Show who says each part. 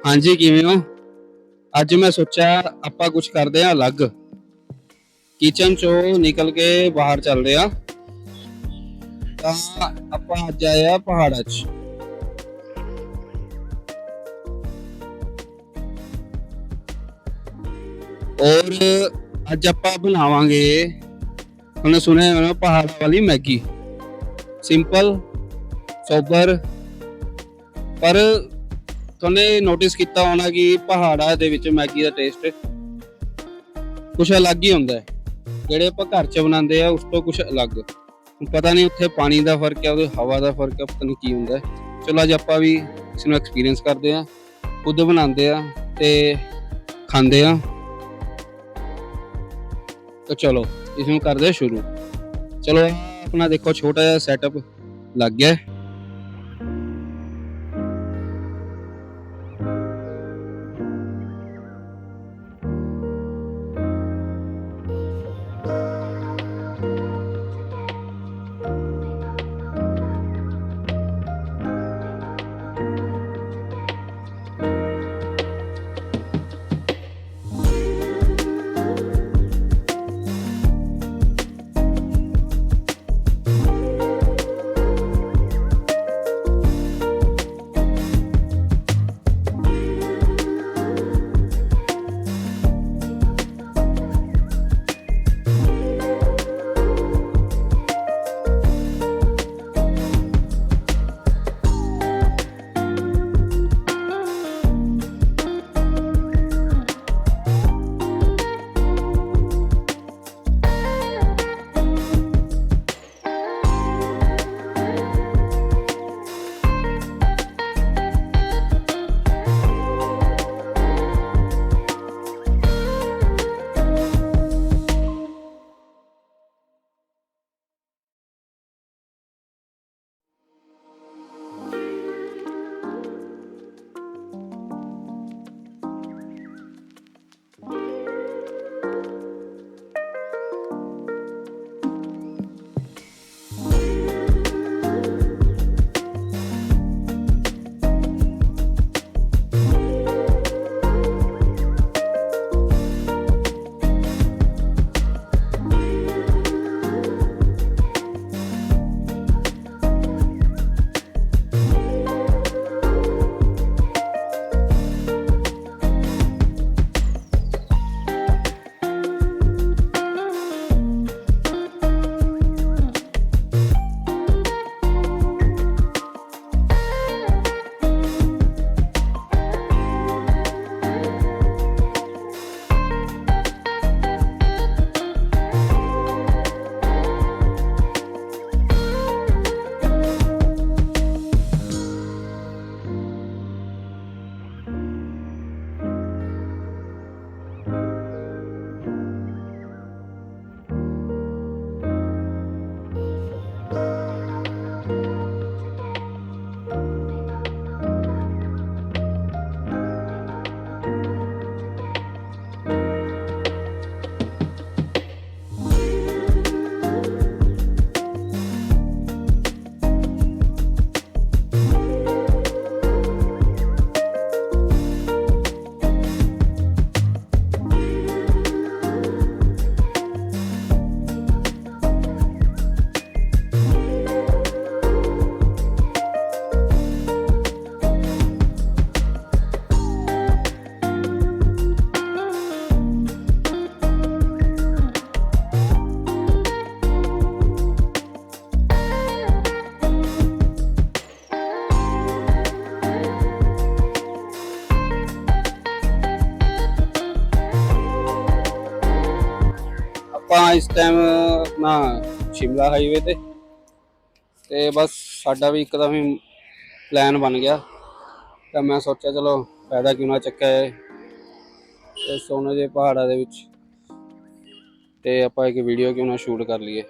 Speaker 1: हाँ जी, किवें हो? ਅੱਜ ਮੈਂ ਸੋਚਿਆ ਆਪਾਂ ਕੁਝ ਕਰਦੇ ਆ ਅਲੱਗ। ਕਿਚਨ ਚੋਂ ਨਿਕਲ ਕੇ ਬਾਹਰ ਚੱਲਦੇ ਆ। ਤਾਂ ਆਪਾਂ ਅੱਜ ਆਏ ਆ ਪਹਾੜਾਂ 'ਚ। ਔਰ ਅੱਜ ਆਪਾਂ ਬਣਾਵਾਂਗੇ, ਉਹਨੇ ਸੁਣਿਆ ਹੋਣਾ ਪਹਾੜਾਂ ਵਾਲੀ ਮੈਗੀ। ਸਿੰਪਲ, ਸੋਬਰ, ਪਰ तुमने नोटिस किया होना कि पहाड़ा दे विच मैगी का टेस्ट कुछ अलग ही होंदा है। जिहड़े आपां घर च बनांदे आ उस तो कुछ अलग। पता नहीं उत्थे पानी का फर्क है, हवा का फर्क है, पता नहीं की होंदा है। चलो अज आपां भी इसनूं एक्सपीरियंस करते हैं, खुद बनांदे आ ते खांदे आ। तो चलो इसनूं करदे शुरू। चलो अपना देखो छोटा जिहा सैटअप लग गया। इस टाइम अपना शिमला हाईवे ते बस साडा भी एकदम ही प्लान बन गया। तो मैं सोचा चलो फायदा क्यों ना चक्या है ते सोने जे पहाड़ा दे विच ते आपां एक वीडियो क्यों ना शूट कर लीए।